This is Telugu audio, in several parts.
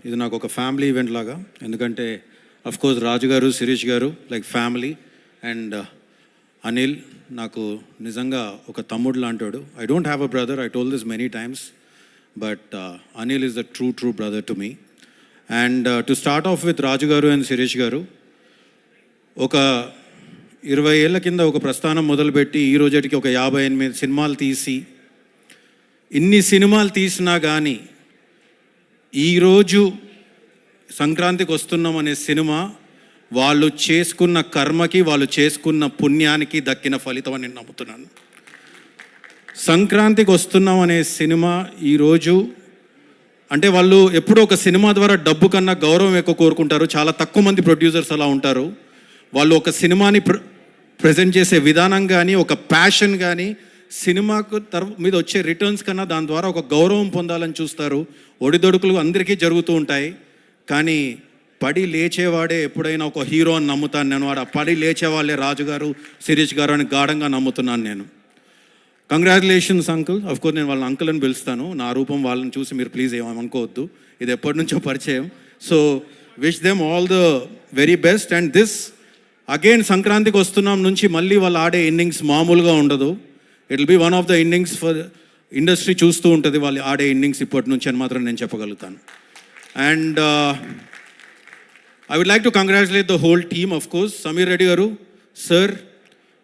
ఇది నాకు ఒక ఫ్యామిలీ ఈవెంట్ లాగా. ఎందుకంటే కోర్స్ రాజు గారు, శిరీష్ గారు లైక్ ఫ్యామిలీ, అండ్ అనిల్ నాకు నిజంగా ఒక తమ్ముడు లాంటాడు. I don't have a brother, I told this many times, but Anil is the true brother to me. And to start off with Raju garu and Sirish గారు, ఒక 20 ఏళ్ళ కింద ఒక ప్రస్థానం మొదలుపెట్టి ఈ రోజుకి ఒక 58 సినిమాలు తీసి, ఇన్ని సినిమాలు తీసినా కానీ ఈరోజు సంక్రాంతికి వస్తున్నాం అనే సినిమా వాళ్ళు చేసుకున్న కర్మకి, వాళ్ళు చేసుకున్న పుణ్యానికి దక్కిన ఫలితం అని నేను నమ్ముతున్నాను. సంక్రాంతికి వస్తున్నాం అనే సినిమా ఈరోజు అంటే వాళ్ళు ఎప్పుడూ ఒక సినిమా ద్వారా డబ్బు కన్నా గౌరవం ఎక్కువ కోరుకుంటారు. చాలా తక్కువ మంది ప్రొడ్యూసర్స్ అలా ఉంటారు. వాళ్ళు ఒక సినిమాని ప్రజెంట్ చేసే విధానం కానీ, ఒక ప్యాషన్ కానీ, సినిమాకు మీద వచ్చే రిటర్న్స్ కన్నా దాని ద్వారా ఒక గౌరవం పొందాలని చూస్తారు. ఒడిదొడుకులు అందరికీ జరుగుతూ ఉంటాయి, కానీ పడి లేచేవాడే ఎప్పుడైనా ఒక హీరో అని నమ్ముతాను నేను. వాడు పడి లేచేవాళ్ళే రాజు గారు, శిరీష్ గారు అని గాఢంగా నమ్ముతున్నాను నేను. Congratulations uncle. కోర్స్ నేను వాళ్ళని అంకుల్ అని పిలుస్తాను. నా రూపం వాళ్ళని చూసి మీరు ప్లీజ్ ఏమనుకోవద్దు, ఇది ఎప్పటి నుంచో పరిచయం. So wish them all the very best. And this again సంక్రాంతికి వస్తున్నాం నుంచి మళ్ళీ వాళ్ళు ఆడే ఇన్నింగ్స్ మామూలుగా ఉండదు. It will be one of the innings for industry చూస్తూ ఉంటుంది వాళ్ళు ఆడే ఇన్నింగ్స్ ఇప్పటి నుంచి అని మాత్రం నేను చెప్పగలుగుతాను. And I would like to congratulate the whole team, of course. Samir Reddy garu, sir,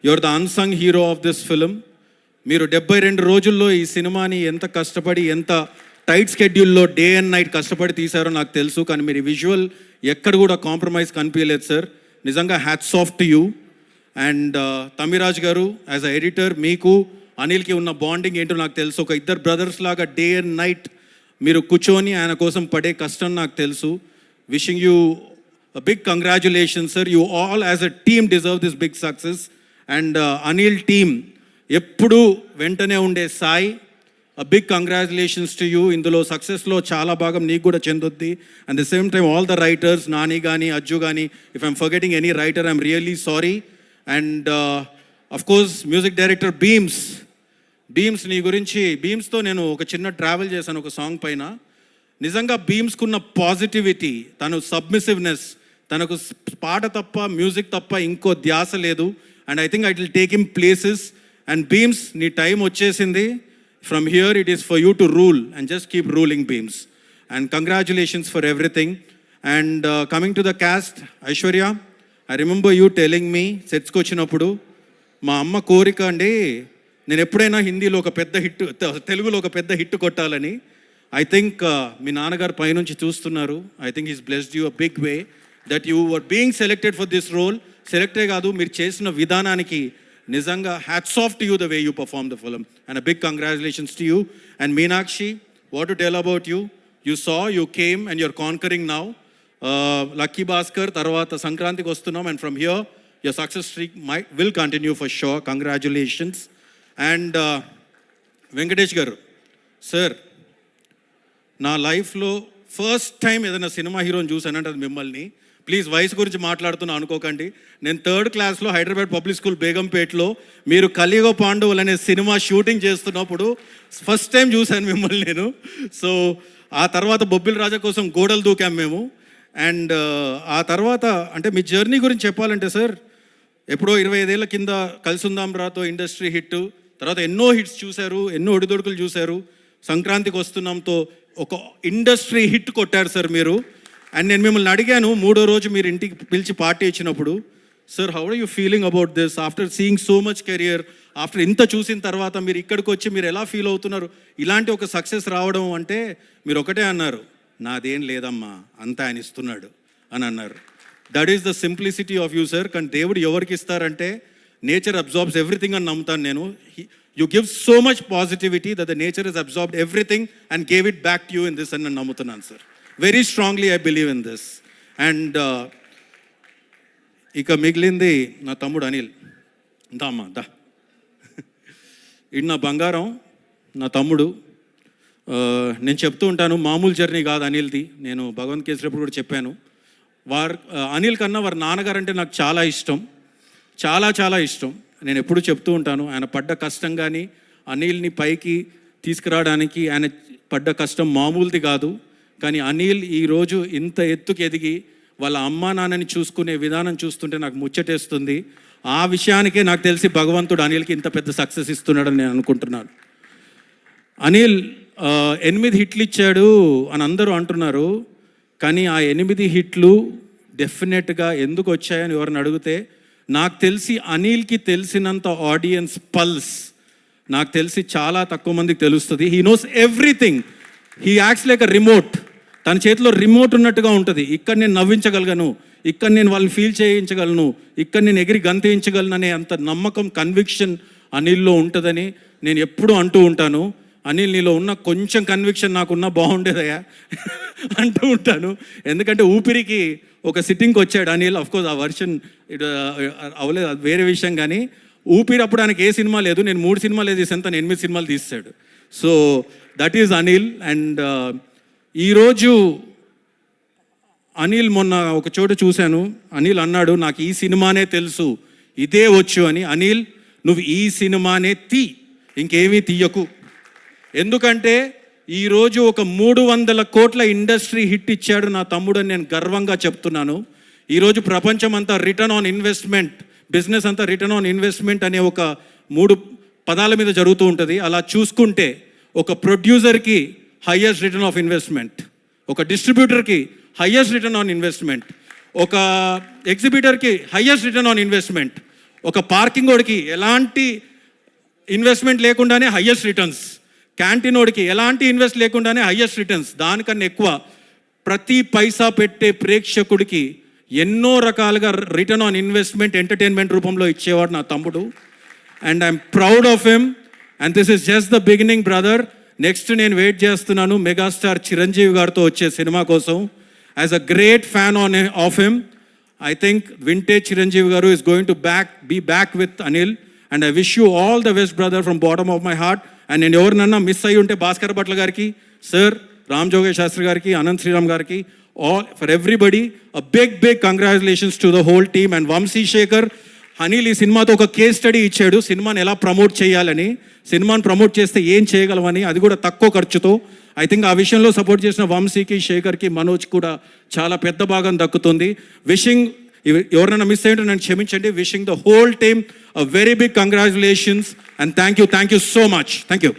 you're the unsung hero of this film. మీరు 72 రోజుల్లో ఈ సినిమాని ఎంత కష్టపడి, ఎంత టైట్ స్కెడ్యూల్లో డే అండ్ నైట్ కష్టపడి తీశారో నాకు తెలుసు. కానీ మీరు విజువల్ ఎక్కడ కూడా కాంప్రమైజ్ కనిపించలేదు సార్. నిజంగా hats off to you. And Tamiraj గారు, యాజ్ అ ఎడిటర్, మీకు అనిల్కి ఉన్న బాండింగ్ ఏంటో నాకు తెలుసు. ఒక ఇద్దరు బ్రదర్స్ లాగా డే అండ్ నైట్ మీరు కూర్చొని ఆయన కోసం పడే కష్టం నాకు తెలుసు. Wishing you a big congratulations sir, you all as a team deserve this big success. And Anil team eppudu ventane unde Sai, a big congratulations to you. Indulo success lo chaala bhagam neeku kuda chenduddi. And the same time all the writers, Nani gani, Ajju gani, if I'm forgetting any writer I'm really sorry. And of course music director Beams నీ గురించి, బీమ్స్తో నేను ఒక చిన్న ట్రావెల్ చేశాను ఒక సాంగ్ పైన. నిజంగా బీమ్స్కున్న పాజిటివిటీ, తను సబ్మిసివ్నెస్, తనకు పాట తప్ప మ్యూజిక్ తప్ప ఇంకో ధ్యాస లేదు. And I think I will take him places. And Bheems, నీ టైం వచ్చేసింది. From here it is for you to rule and just keep ruling Bheems. And congratulations for everything. And coming to the cast, Aishwarya, I remember you telling me సెట్స్కి వచ్చినప్పుడు, మా అమ్మ కోరిక అండి నేను ఎప్పుడైనా హిందీలో ఒక పెద్ద హిట్, తెలుగులో ఒక పెద్ద హిట్ కొట్టాలని. ఐ థింక్ మీ నాన్నగారు పైనుంచి చూస్తున్నారు. I think is blessed you a big way that you were being selected for this role. సెలెక్టే కాదు, మీరు చేసిన విధానానికి నిజంగా hats off to you the way you perform the film. And a big congratulations to you. And Meenakshi, what to tell about you? You saw, you came and you're conquering now. Lucky Bhaskar తర్వాత సంక్రాంతికి వస్తున్నాం. And from here your success streak will continue for sure. Congratulations. And Venkatesh గారు, సార్, నా లైఫ్లో ఫస్ట్ టైం ఏదైనా సినిమా హీరోని చూసానంటే అది మిమ్మల్ని. ప్లీజ్ వయసు గురించి మాట్లాడుతున్నా అనుకోకండి. నేను 3rd క్లాస్లో హైదరాబాద్ పబ్లిక్ స్కూల్ బేగంపేటలో మీరు కలియుగ పాండవులు అనే సినిమా షూటింగ్ చేస్తున్నప్పుడు ఫస్ట్ టైం చూశాను మిమ్మల్ని నేను. సో ఆ తర్వాత బొబ్బిల్ రాజా కోసం గోడలు దూకాం మేము. అండ్ ఆ తర్వాత అంటే మీ జర్నీ గురించి చెప్పాలంటే సార్, ఎప్పుడో 25 ఏళ్ళ కింద కలిసుందాం రాతో ఇండస్ట్రీ హిట్, తర్వాత ఎన్నో హిట్స్ చూశారు, ఎన్నో ఒడిదొడుకులు చూశారు. సంక్రాంతికి వస్తున్నాంతో ఒక ఇండస్ట్రీ హిట్ కొట్టారు సార్ మీరు. అండ్ నేను మిమ్మల్ని అడిగాను 3వ రోజు మీరు ఇంటికి పిలిచి పార్టీ ఇచ్చినప్పుడు, sir how are you feeling about this after seeing so much career, after ఇంత చూసిన తర్వాత మీరు ఇక్కడికి వచ్చి మీరు ఎలా ఫీల్ అవుతున్నారు, ఇలాంటి ఒక సక్సెస్ రావడం అంటే? మీరు ఒకటే అన్నారు, నాదేం లేదమ్మా అంతా ఆయన ఇస్తున్నాడు అని అన్నారు. That is the simplicity of you sir. కానీ దేవుడు ఎవరికి ఇస్తారంటే నేచర్ అబ్జార్బ్స్ ఎవ్రీథింగ్ అని నమ్ముతాను నేను. You give so much positivity that the nature has absorbed everything and gave it back to you in this and నమ్ముతున్నాను sir. Very strongly I believe in this. And ఇక మిగిలింది నా తమ్ముడు అనిల్. అమ్మా దా, ఇది నా బంగారం, నా తమ్ముడు. నేను చెప్తూ ఉంటాను, మామూలు జర్నీ కాదు అనిల్ది. నేను భగవంత్ కేసరిప్పుడు కూడా చెప్పాను. అనిల్ కన్నా వారి నాన్నగారు అంటే నాకు చాలా ఇష్టం, చాలా చాలా ఇష్టం. నేను ఎప్పుడు చెప్తూ ఉంటాను, ఆయన పడ్డ కష్టం కానీ, అనిల్ని పైకి తీసుకురావడానికి ఆయన పడ్డ కష్టం మామూలుది కాదు. కానీ అనిల్ ఈరోజు ఇంత ఎత్తుకు ఎదిగి వాళ్ళ అమ్మా నాన్నని చూసుకునే విధానం చూస్తుంటే నాకు ముచ్చటేస్తుంది. ఆ విషయానికే నాకు తెలిసి భగవంతుడు అనిల్కి ఇంత పెద్ద సక్సెస్ ఇస్తున్నాడని నేను అనుకుంటున్నాను. అనిల్ 8 హిట్లు ఇచ్చాడు అని అందరూ అంటున్నారు, కానీ ఆ 8 హిట్లు డెఫినెట్గా ఎందుకు వచ్చాయని ఎవరిని అడిగితే నాకు తెలిసి అనిల్కి తెలిసినంత ఆడియన్స్ పల్స్ నాకు తెలిసి చాలా తక్కువ మందికి తెలుస్తుంది. He knows everything. He acts like a remote. తన చేతిలో రిమోట్ ఉన్నట్టుగా ఉంటుంది. ఇక్కడ నేను నవ్వించగలను, ఇక్కడ నేను వాళ్ళని ఫీల్ చేయించగలను, ఇక్కడ నేను ఎగిరి గంతేయించగలను అనే అంత నమ్మకం, కన్విక్షన్ అనిల్లో ఉంటుందని నేను ఎప్పుడూ అంటూ ఉంటాను. అనిల్, నీలో ఉన్న కొంచెం కన్విక్షన్ నాకున్నా బాగుండేదయ్యా అంటూ ఉంటాను. ఎందుకంటే ఊపిరికి ఒక సిట్టింగ్కి వచ్చాడు అనిల్. అఫ్కోర్స్ ఆ వర్షన్ అవ్వలేదు, అది వేరే విషయం. కానీ ఊపిరి అప్పుడు ఆయనకి ఏ సినిమా లేదు. నేను 3 సినిమాలు తీసాను, తను 8 సినిమాలు తీస్తాడు. So that is Anil. And ఈరోజు అనిల్ మొన్న ఒక చోట చూశాను, అనిల్ అన్నాడు నాకు ఈ సినిమానే తెలుసు, ఇదే వచ్చు అని. అనిల్, నువ్వు ఈ సినిమానే ఇంకేమీ తీయకు. ఎందుకంటే ఈరోజు ఒక 300 కోట్ల ఇండస్ట్రీ హిట్ ఇచ్చాడు నా తమ్ముడు అని నేను గర్వంగా చెప్తున్నాను. ఈరోజు ప్రపంచం అంతా రిటర్న్ ఆన్ ఇన్వెస్ట్మెంట్, బిజినెస్ అంతా రిటర్న్ ఆన్ ఇన్వెస్ట్మెంట్ అనే ఒక 3 పదాల మీద జరుగుతూ ఉంటుంది. అలా చూసుకుంటే ఒక ప్రొడ్యూసర్కి హైయెస్ట్ రిటర్న్ ఆఫ్ ఇన్వెస్ట్మెంట్, ఒక డిస్ట్రిబ్యూటర్కి హైయెస్ట్ రిటర్న్ ఆన్ ఇన్వెస్ట్మెంట్, ఒక ఎగ్జిబిటర్కి హైయెస్ట్ రిటర్న్ ఆన్ ఇన్వెస్ట్మెంట్, ఒక పార్కింగ్ వాడికి ఎలాంటి ఇన్వెస్ట్మెంట్ లేకుండానే హైయెస్ట్ రిటర్న్స్, క్యాంటీన్ వాడికి ఎలాంటి ఇన్వెస్ట్ లేకుండానే హైయెస్ట్ రిటర్న్స్. దానికన్నా ఎక్కువ ప్రతి పైసా పెట్టే ప్రేక్షకుడికి ఎన్నో రకాలుగా రిటర్న్ ఆన్ ఇన్వెస్ట్మెంట్ ఎంటర్టైన్మెంట్ రూపంలో ఇచ్చేవాడు నా తమ్ముడు. And I'm proud of him. And this is just the beginning brother. Next నేను వెయిట్ చేస్తున్నాను మెగాస్టార్ చిరంజీవి గారితో వచ్చే సినిమా కోసం. As a great fan of him, I think vintage Chiranjeevi garu is going to be back with Anil. And I wish you all the best brother from bottom of my heart. And నేను ఎవరినన్నా మిస్ అయ్యి ఉంటే భాస్కర్ భట్ల గారికి, సార్, రామ్ జోగేష్ శాస్త్రి గారికి, అనంత్ శ్రీరామ్ గారికి, all for everybody a big congratulations to the whole team. And Vamsi Shekhar, Anil ఈ సినిమాతో ఒక కేస్ స్టడీ ఇచ్చాడు, సినిమాని ఎలా ప్రమోట్ చేయాలని, సినిమాని ప్రమోట్ చేస్తే ఏం చేయగలమని, అది కూడా తక్కువ ఖర్చుతో. ఐ థింక్ ఆ విషయంలో సపోర్ట్ చేసిన వంశీకి, శేఖర్కి, మనోజ్ కూడా చాలా పెద్ద భాగం దక్కుతుంది. విషింగ్, ఎవరైనా మిస్ అయ్యింటే నన్ను క్షమించండి. Wishing the whole team a very big congratulations and thank you so much. Thank you.